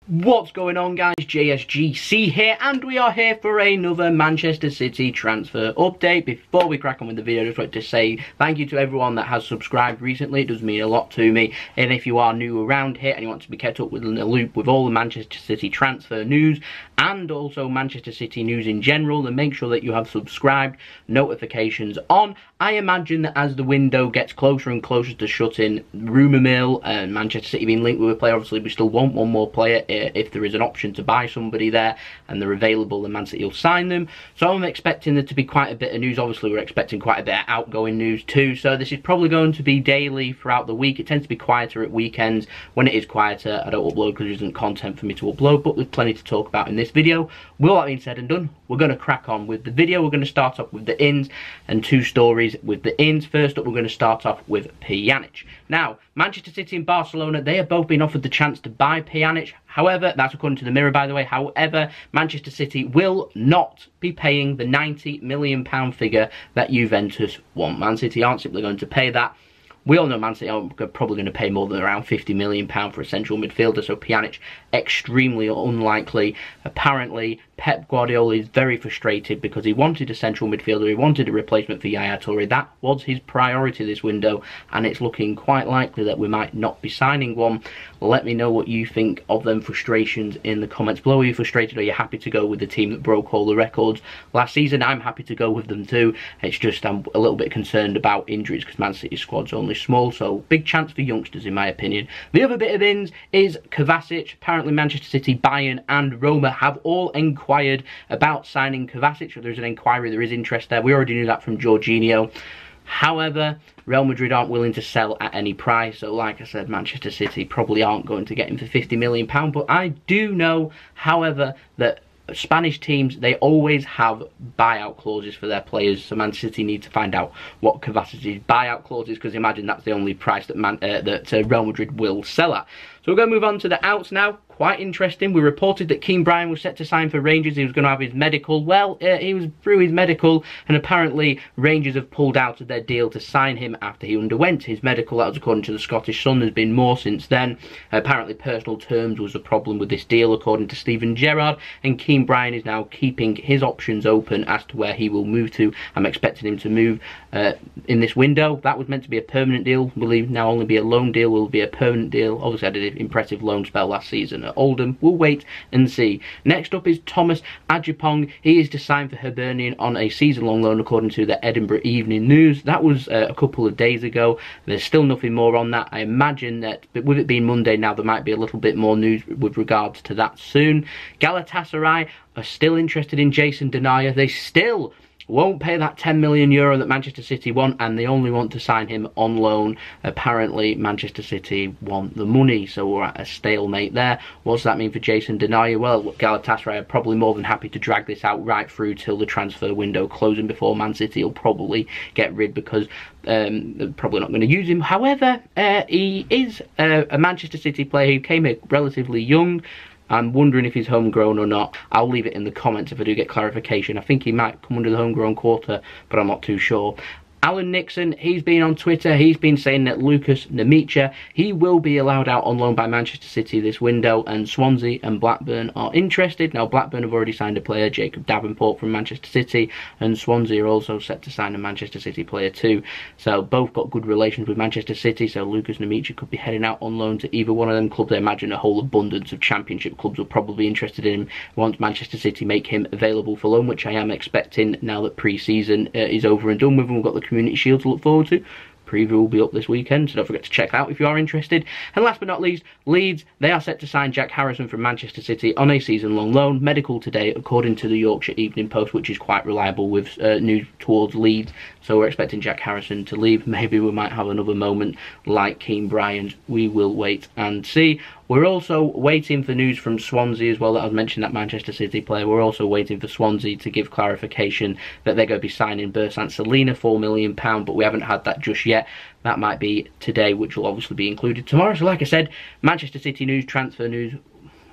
What's going on, guys? JSGC here, and we are here for another Manchester City transfer update. Before we crack on with the video, I just want to say thank you to everyone that has subscribed recently. It does mean a lot to me, and if you are new around here and you want to be kept up with the loop with all the Manchester City transfer news and also Manchester City news in general, then make sure that you have subscribed, notifications on. I imagine that as the window gets closer and closer to shutting, rumour mill and Manchester City being linked with a player, obviously we still want one more player. If there is an option to buy somebody there and they're available, then Man City will sign them. So I'm expecting there to be quite a bit of news. Obviously we're expecting quite a bit of outgoing news too, so this is probably going to be daily throughout the week. It tends to be quieter at weekends. When it is quieter, I don't upload because there isn't content for me to upload, but there's plenty to talk about in this video. With all that being said and done, we're going to crack on with the video. We're going to start off with the ins and two stories with the ins. First up, we're going to start off with Pjanic. Now, Manchester City and Barcelona, they have both been offered the chance to buy Pjanic. However, that's according to the Mirror, by the way. However, Manchester City will not be paying the £90 million figure that Juventus want. Man City aren't simply going to pay that. We all know Man City are probably going to pay more than around £50 million for a central midfielder, so Pjanic, extremely unlikely. Apparently, Pep Guardiola is very frustrated because he wanted a central midfielder, he wanted a replacement for Yaya Toure. That was his priority this window, and it's looking quite likely that we might not be signing one. Let me know what you think of them frustrations in the comments below. Are you frustrated, or are you happy to go with the team that broke all the records last season? I'm happy to go with them too. It's just I'm a little bit concerned about injuries because Man City's squad's only small, so big chance for youngsters in my opinion. The other bit of ins is Kovacic. Apparently Manchester City, Bayern and Roma have all inquired about signing Kovacic. There's an inquiry, there is interest there. We already knew that from Jorginho. However, Real Madrid aren't willing to sell at any price, so like I said, Manchester City probably aren't going to get him for £50 million. But I do know, however, that Spanish teams, they always have buyout clauses for their players, so Man City need to find out what Kovacic's buyout clause is, because imagine that's the only price that Real Madrid will sell at. So we're going to move on to the outs now. Quite interesting. We reported that Keane Bryan was set to sign for Rangers. He was going to have his medical. Well, he was through his medical, and apparently Rangers have pulled out of their deal to sign him after he underwent his medical. That was according to the Scottish Sun. There's been more since then. Apparently personal terms was a problem with this deal, according to Steven Gerrard, and Keane Bryan is now keeping his options open as to where he will move to. I'm expecting him to move in this window. That was meant to be a permanent deal. Will he now only be a loan deal? Will it be a permanent deal? Obviously I did an impressive loan spell last season at Oldham. We'll wait and see. Next up is Thomas Ajipong. He is to sign for Hibernian on a season-long loan, according to the Edinburgh Evening News. That was a couple of days ago. There's still nothing more on that. I imagine that with it being Monday now, there might be a little bit more news with regards to that soon. Galatasaray are still interested in Jason Denayer. They still won't pay that €10 million that Manchester City want, and they only want to sign him on loan. Apparently Manchester City want the money, so we're at a stalemate there. What's that mean for Jason Denayer? Well, Galatasaray are probably more than happy to drag this out right through till the transfer window closing before Man City will probably get rid, because they're probably not going to use him. However, he is a Manchester City player who came here relatively young. I'm wondering if he's homegrown or not. I'll leave it in the comments if I do get clarification. I think he might come under the homegrown quota, but I'm not too sure. Alan Nixon, he's been on Twitter, he's been saying that Lucas Nemicha, he will be allowed out on loan by Manchester City this window, and Swansea and Blackburn are interested. Now Blackburn have already signed a player, Jacob Davenport from Manchester City, and Swansea are also set to sign a Manchester City player too. So both got good relations with Manchester City, so Lucas Nemicha could be heading out on loan to either one of them clubs. I imagine a whole abundance of Championship clubs will probably be interested in him once Manchester City make him available for loan, which I am expecting now that pre-season is over and done with, and we've got the Community Shield to look forward to. Preview will be up this weekend, so don't forget to check out if you are interested. And last but not least, Leeds, they are set to sign Jack Harrison from Manchester City on a season-long loan. Medical today, according to the Yorkshire Evening Post, which is quite reliable with news towards Leeds. So we're expecting Jack Harrison to leave. Maybe we might have another moment like Keane Bryan. We will wait and see. We're also waiting for news from Swansea as well. That I've mentioned, that Manchester City player. We're also waiting for Swansea to give clarification that they're going to be signing Bersant Salina, £4 million, but we haven't had that just yet. That might be today, which will obviously be included tomorrow. So like I said, Manchester City news, transfer news,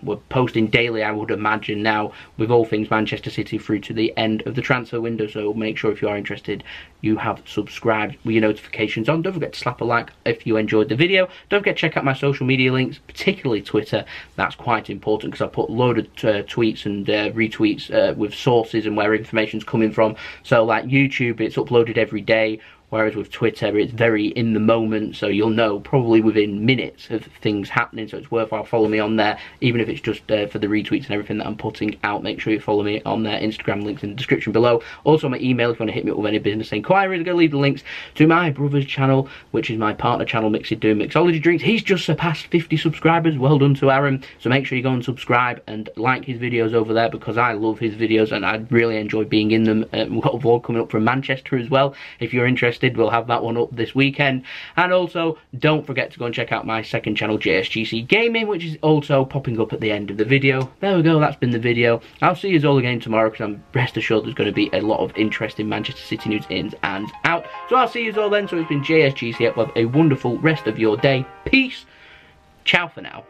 we're posting daily, I would imagine now, with all things Manchester City through to the end of the transfer window. So make sure if you are interested, you have subscribed with your notifications on. Don't forget to slap a like if you enjoyed the video. Don't forget to check out my social media links, particularly Twitter. That's quite important because I put a load of tweets and retweets with sources and where information's coming from. So like YouTube, it's uploaded every day. Whereas with Twitter, it's very in the moment, so you'll know probably within minutes of things happening, so it's worthwhile following me on there, even if it's just for the retweets and everything that I'm putting out. Make sure you follow me on there. Instagram links in the description below. Also my email if you want to hit me up with any business inquiries. I'm going to leave the links to my brother's channel, which is my partner channel, Mixed Doing Mixology Drinks. He's just surpassed 50 subscribers. Well done to Aaron. So make sure you go and subscribe and like his videos over there, because I love his videos and I really enjoy being in them. We've got a vlog coming up from Manchester as well. If you're interested, we'll have that one up this weekend. And also don't forget to go and check out my second channel, JSGC Gaming, which is also popping up at the end of the video. There we go, that's been the video. I'll see you all again tomorrow, because I'm rest assured there's going to be a lot of interesting Manchester City news ins and out. So I'll see you all then. So it's been JSGC. Have a wonderful rest of your day. Peace. Ciao for now.